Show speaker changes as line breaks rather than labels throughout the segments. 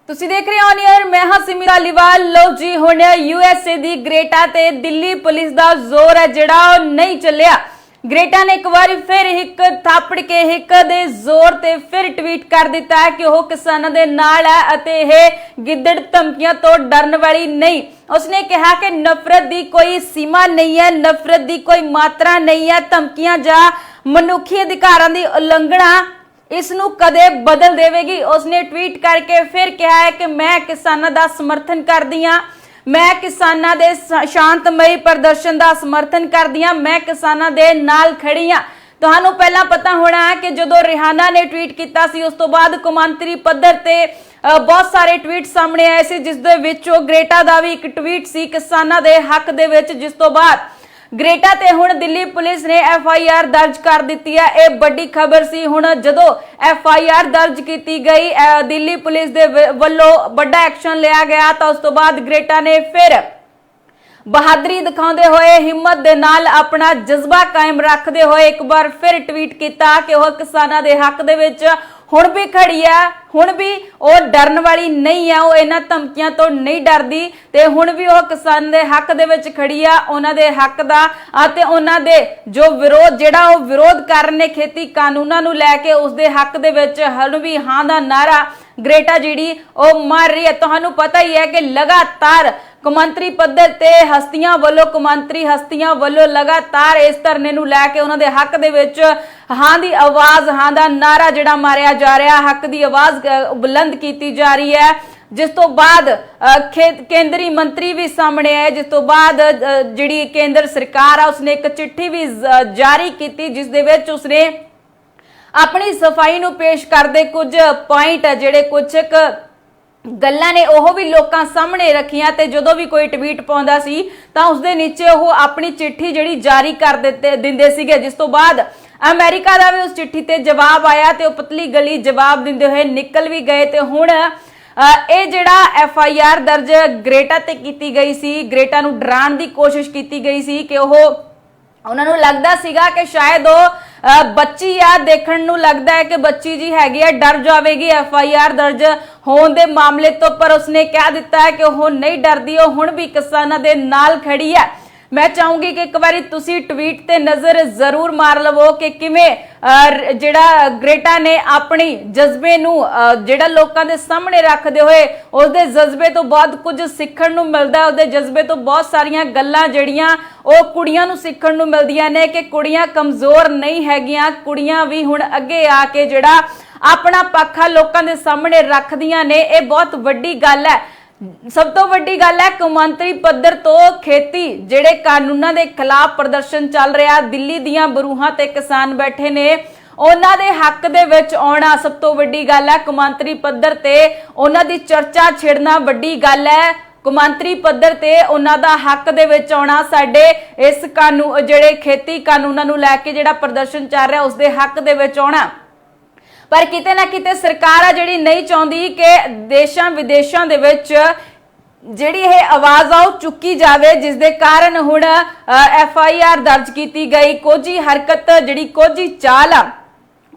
ਤੁਸੀਂ ਦੇਖ ਰਹੇ ਹੋ ਔਨ 에ਅਰ मैं हां सिमी धालीवाल। लो जी हुण यूएसए दी ग्रेटा ते दिल्ली पुलिस दा जोर है जिहड़ा नहीं चलिया। ग्रेटा ने एक बार फिर हिक थापड़ के हिक दे जोर ते फिर ट्वीट कर दिता है कि वह किसानों के नाल है अते यह गिद्दड़ धमकियां तो डरन वाली नहीं। उसने कहा कि नफरत की कोई सीमा नहीं है, नफरत की कोई मात्रा नहीं है। धमकियां जा मनुखी अधिकारां दी उलंघना इसनू कदे बदल देवेगी। उसने ट्वीट करके फिर कहा है कि मैं किसानों का समर्थन करदी हां, मैं किसानों के शांतमई प्रदर्शन का समर्थन करदी हां, मैं किसानों के नाल खड़ी हां। तुहानू पहला पता होना है कि जदों रिहाना ने ट्वीट किया सी उस तो बाद कौमांतरी पद्धर ते बहुत सारे ट्वीट सामने आए सी, जिस दे विचों ग्रेटा का भी एक ट्वीट सी किसानों के हक दे विच, जिस तो बाद ग्रेटा ते हुण दिल्ली पुलिस ने FIR दर्ज कर दी है। यह बड़ी खबर सी। हुण जदों FIR दर्ज की गई दिल्ली पुलिस दे वल्लों बड़ा एक्शन लिया गया तो उस तो बाद ग्रेटा ने फिर बहादुरी दिखाते हुए हिम्मत दे नाल अपना जज्बा कायम रखते हुए एक बार फिर ट्वीट किया कि वह किसानों के हक दे विच हुण भी खड़ी है, हुण भी वो डरन वाली नहीं है, वो इन्हां धमकियां तो नहीं डरदी ते हुण भी वो किसान दे हक दे विच खड़ी है। उन्हां दे हक दा ते उन्हां दे जो विरोध जिहड़ा वो विरोध कर रहे ने खेती कानूनां नूं लैके उस दे हक दे विच हुण भी हां दा नारा ग्रेटा जिहड़ी वो मार रही है। तुहानूं पता ही है कि लगातार कौमांतरी पद्धर ते हस्तियां वालों कौमांतरी हस्तियां वालों लगातार इस धरने नूं लैके उन्हां दे हक दे विच हां दी आवाज हां दा नारा जिहड़ा मारिया जा रहा, हक दी आवाज बुलंद की जा रही है। जिस तो बाद केंद्रीय मंत्री भी सामने आए, जिस तो बाद जिहड़ी केंद्र सरकार है उसने एक चिट्ठी भी जारी की जिस दे विच उसने अपनी सफाई नूं पेश करदे कुछ पॉइंट जिहड़े कुछ गल्लां ने ओह भी लोकां सामने रखियां ते जदों भी कोई ट्वीट पाउंदा सी तां उस दे नीचे ओह अपनी चिट्ठी जिहड़ी जारी कर दिंदे सीगे। जिस तो बाद अमेरिका दा भी उस चिट्ठी ते जवाब आया ते पतली गली जवाब दिंदे हुए निकल भी गए। ते हुण ਇਹ ਜਿਹੜਾ FIR दर्ज ग्रेटा ते कीती गई सी, ग्रेटा नूं डराउण दी कोशिश कीती गई सी कि ਉਹਨਾਂ ਨੂੰ लगदा सीगा कि शायद वो बच्ची आ, देखण नूं लगदा है कि बच्ची जी हैगी आ, डर जावेगी FIR दर्ज होने दे मामले तो, पर उसने कह दिता है कि वो नहीं डरदी, वो हुण भी किसानां दे नाल खड़ी है। मैं चाहूंगी कि एक बारी तुसी ट्वीट ते नजर जरूर मार लवो कि किवें जिहड़ा ग्रेटा ने अपनी जज्बे नूं जिहड़ा लोकां दे सामने रखदे होए उसदे जज्बे तो बहुत कुछ सीखण नूं मिलदा है। उसदे जज्बे तो बहुत सारियां गल्लां जिहड़ियां ਉਹ ਕੁੜੀਆਂ ਨੂੰ ਸਿੱਖਣ ਨੂੰ ਮਿਲਦੀਆਂ ਨੇ कि ਕੁੜੀਆਂ ਕਮਜ਼ੋਰ नहीं ਹੈਗੀਆਂ, ਕੁੜੀਆਂ भी ਹੁਣ ਅੱਗੇ ਆ ਕੇ ਜਿਹੜਾ ਆਪਣਾ ਪੱਖਾ ਲੋਕਾਂ ਦੇ ਸਾਹਮਣੇ ਰੱਖਦੀਆਂ ਨੇ। ਇਹ ਬਹੁਤ ਵੱਡੀ ਗੱਲ ਹੈ। सब तो वड्डी गल है कौमांतरी पद्धर तो खेती जिहड़े कानूनां दे खिलाफ प्रदर्शन चल रहा, दिल्ली दियां बरूहां ते किसान बैठे ने उन्हां दे हक दे विच आउणा सब तो वड्डी गल है। कौमांतरी पद्धर ते उन्हां दी चर्चा छिड़ना वड्डी गल है। कौमांतरी पद्धर ते उन्हां दा हक दे विच आउणा साडे इस कानून जिहड़े खेती कानूनां नूं लैके जिहड़ा प्रदर्शन चल रहा उस दे हक दे विच आउणा, पर किते ना किते सरकार आ जिहड़ी नहीं चाहुंदी कि देशां विदेशां दे विच जिहड़ी यह आवाज़ आ चुकी जाए, जिस दे कारण हुण FIR दर्ज की गई। कोझी हरकत जिहड़ी कोझी चाल आ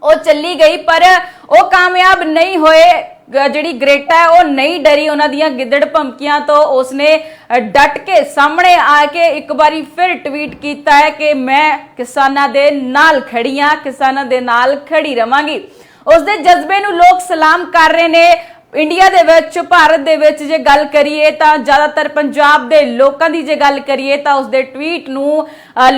वो चली गई पर वो कामयाब नहीं होए। जिहड़ी ग्रेटा है वो नहीं डरी उन्हां दियां गिद्दड़ भमकियां तो, उसने डट के सामने आके एक बारी फिर ट्वीट किया है कि मैं किसानां दे नाल खड़ी हां, किसानां दे नाल खड़ी रवांगी। उसदे जज्बे नूं लोग सलाम कर रहे ने। इंडिया दे विच भारत दे विच जे गल करिए तां ज़्यादातर पंजाब दे लोकां दी जे गल करिए तां उसदे ट्वीट नूं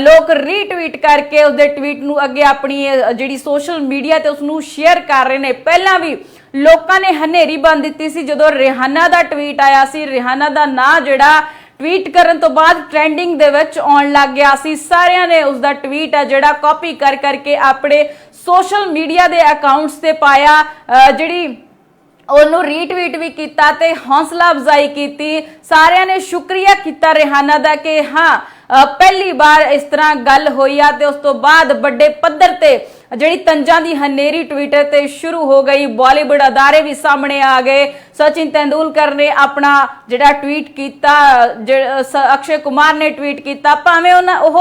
लोग रीट्वीट करके उसदे ट्वीट नूं अगे अपनी जिहड़ी सोशल मीडिया ते उसनूं शेयर कर रहे ने। पहलां भी लोकां ने हनेरी बन दित्ती सी जदों रिहाना दा ट्वीट आया सी। रिहाना दा नां जिहड़ा ट्वीट करन तो बाद ट्रेंडिंग दे विच आउण लग गया सी। सारियां ने उसदा ट्वीट है जिहड़ा कॉपी कर करके अपने सोशल मीडिया दे अकाउंट्स ते पाया, जिहड़ी ਉਹਨੂੰ ਰੀਟਵੀਟ भी किया ते हौसला अफजाई की। सारियां ने शुक्रिया किया रिहाना दा कि हाँ पहली बार इस तरह गल होई आ। ते उस तो बाद बड़े पद्धर ते जिहड़ी तंजां दी हनेरी ट्विटर ते शुरू हो गई। बॉलीवुड अदारे भी सामने आ गए। सचिन तेंदुलकर ने अपना जिहड़ा ट्वीट किया, अक्षय कुमार ने ट्वीट किया, भावें उन्हां ओह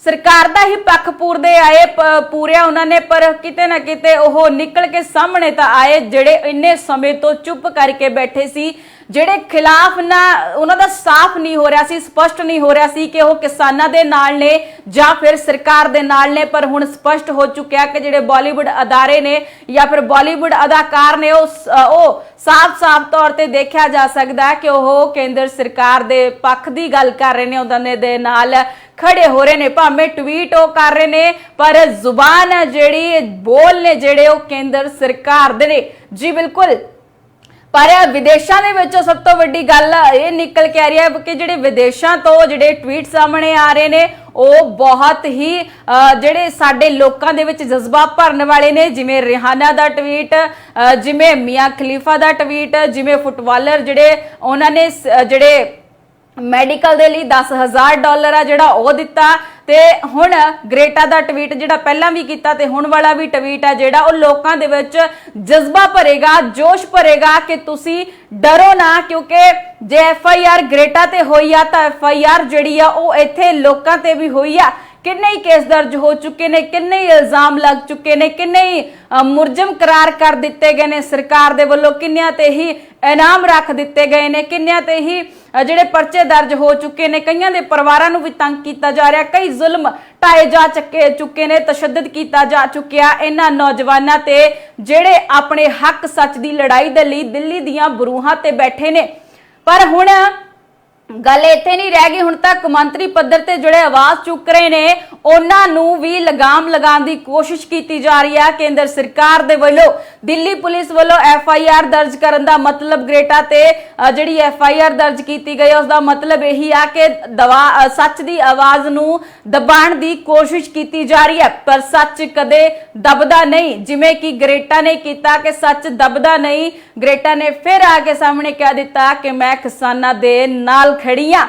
सरकार दा ही पक्ष पूरदे आए पूरिया उन्होंने, पर किते ना किते ओह निकल के सामने तो आए जिहड़े इन्ने समय तो चुप करके बैठे सी, जिहड़े खिलाफ ना उन्हां दा साफ नहीं हो रहा सी, स्पष्ट नहीं हो रहा सी कि ओह किसानां दे नाल ने जां फिर सरकार दे नाल ने। पर हुण स्पष्ट हो चुकिया कि जिहड़े बॉलीवुड अदारे ने या फिर बॉलीवुड अदाकार ने ओह साफ तौर ते देखा जा सकदा है कि ओह केंद्र सरकार दे पक्ष दी गल कर रहे ने, उन्हां दे नाल खड़े हो रहे ने। भावें ट्वीट वो कर रहे ने पर जुबान जिहड़ी बोल ने जिहड़े वो केंद्र सरकार दे ने। जी बिल्कुल, पर विदेशों के विचों सब तो वड्डी गल ये निकल के आ रही है कि जिहड़े विदेशों तो जिहड़े ट्वीट सामने आ रहे ने वो बहुत ही जिहड़े साडे लोकां दे विच जज्बा भरन वाले ने, जिवें रिहाना दा ट्वीट, जिवें मियां खलीफा दा ट्वीट, जिवें फुटबालर जिहड़े उन्हां ने जिहड़े मैडिकल दे लई $10,000 आ जिहड़ा ओह दिता, ते हुण ग्रेटा दा ट्वीट जिहड़ा पहलां भी कीता ते हुण वाला भी ट्वीट आ जिहड़ा ओह लोकां दे विच जज्बा भरेगा, जोश भरेगा कि तुसी डरो ना, क्योंकि जे FIR ग्रेटा ते होई आ तां FIR जिहड़ी आ ओह इत्थे लोकां ते भी होई आ। किन्ने ही केस दर्ज हो चुके ने, किन्ने ही इल्जाम लग चुके ने, किन्ने ही मुलजम करार कर दिते गए ने सरकार दे वल्लों, किन्नियां ते ही इनाम रख दिते गए ने, किन्नियां ते ही जिहड़े परचे दर्ज हो चुके ने, कईयां दे परिवारां नूं भी तंग कीता जा रहा, कई जुल्म ढाए जा चुके ने, तशद्दद कीता जा चुकिया इन्हां नौजवानां ते जिहड़े अपने हक सच दी लड़ाई दे लई दिल्ली दीयां बरूहां ते बैठे ने। पर हुण गल इत्थे नहीं रह गई, हुण तक मंत्री पद्धर ते जिहड़े आवाज चुक रहे ने उन्हां नूं भी लगाम लगाउण दी कोशिश कीती जा रही है केंद्र सरकार दे वल्लों। दिल्ली पुलिस वल्लों FIR दर्ज करन दा मतलब ग्रेटा ते जिहड़ी FIR दर्ज कीती गई उसदा मतलब यही है कि सच दी आवाज नूं दबाउण दी कोशिश कीती जा रही है, पर सच कदे दबदा नहीं, जिवें कि ग्रेटा ने कीता कि सच दबदा नहीं। ग्रेटा ने फिर आके सामने कह दिता कि मैं किसानां दे नाल खड़ियां।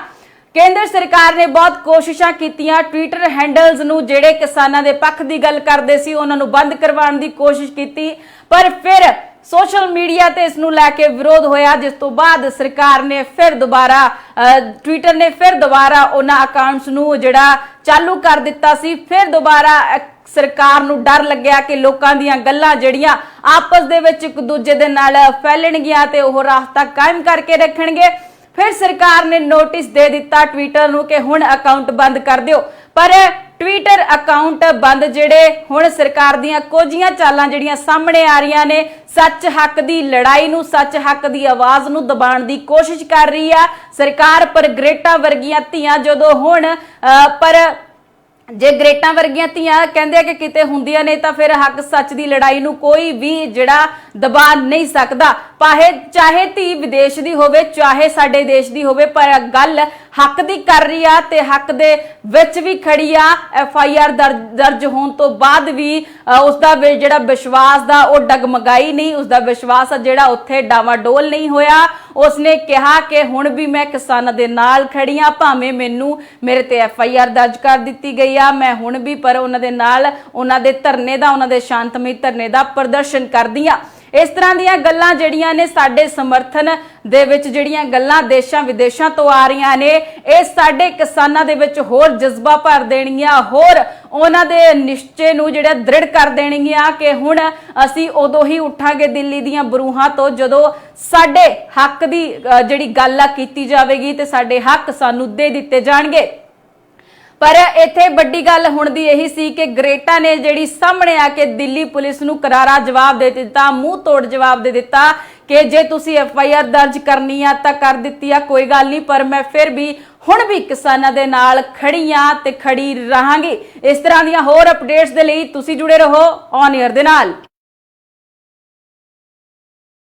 केंद्र सरकार ने बहुत कोशिशां कीतियां, ट्विटर हैंडल्स नूं जिहड़े किसानां दे पक्ष दी गल करदे सी उन्हां नूं बंद करवाउण दी कोशिश कीती, पर फिर सोशल मीडिया ते इस नूं लैके विरोध होया, जिस तो बाद सरकार ने फिर दोबारा ट्विटर ने फिर दोबारा उन्हां अकाउंट्स नूं जिहड़ा चालू कर दिता सी। फिर दोबारा सरकार नूं डर लग्या कि लोकां दीयां गल्लां जिहड़ियां आपस दे विच एक दूजे दे नाल फैलणगीਆਂ ते ओह रास्ता कायम करके रखणगे। फिर सरकार ने नोटिस दे दिता ट्विटर नूं कि हुण अकाउंट बंद कर दिओ, पर ट्विटर अकाउंट बंद जिहड़े हुण सरकार दीयां कोजियां चालां जिहड़ियां सामने आ रहीआं ने, सच हक दी लड़ाई नूं, सच हक दी आवाज नूं दबाउण दी कोशिश कर रही है सरकार। पर ग्रेटा वर्गियां धीआं जदों हुण पर जे ग्रेटा वर्गियां धीआं कहंदे कि किते हुंदियां ने तां फिर हक सच दी लड़ाई नूं कोई भी जिहड़ा दबा नहीं सकदा, चाहे धी विदेश दी होवे चाहे साडे देश दी होवे, पर गल हक दी कर रही आ ते हक दे विच भी खड़ी आ। FIR दर्ज होण तो बाद भी उसदा जिहड़ा विश्वास दा ओह डगमगाई नहीं, उसदा विश्वास जिहड़ा उत्थे डावाडोल नहीं होया। उसने कहा कि हुण भी मैं किसानां दे नाल खड़ी आ, भावें मैनूं मेरे ते FIR दर्ज कर दित्ती गई आ, मैं हुण भी पर उन्हां दे नाल उन्हां दे धरने दा उन्हां दे शांतमई धरने दा प्रदर्शन करदी आ। इस तरह दीयां गल्लां जिहड़ियां ने साडे समर्थन दे विच जिहड़ियां गल्लां देशां विदेशां तो आ रहीआं ने, इह साडे किसानां दे विच होर जज्बा भर देणगीਆਂ, होर उन्हां दे निश्चे नूं जिहड़ा दृढ़ कर देणगीਆਂ कि हुण असीं उदों ही उठांगे दिल्ली दीयां बरूहां तो जदों साडे हक दी जिहड़ी गल आ कीती जावेगी ते साडे हक सानूं दे दित्ते जाणगे। पर इत्थे वड्डी गल हुण दी यही सी कि ग्रेटा ने जिहड़ी सामने आके दिल्ली पुलिस नूं करारा जवाब दे दिता, मुंह तोड़ जवाब दे दिता कि जे तुसीं FIR दर्ज करनी आ तां कर दित्ती आ, कोई गल नहीं, पर मैं फिर भी हुण भी किसानां दे नाल खड़ी आ ते खड़ी रहांगी। इस तरह दीयां होर अपडेट्स दे लई तुसीं जुड़े रहो ऑन एयर दे नाल।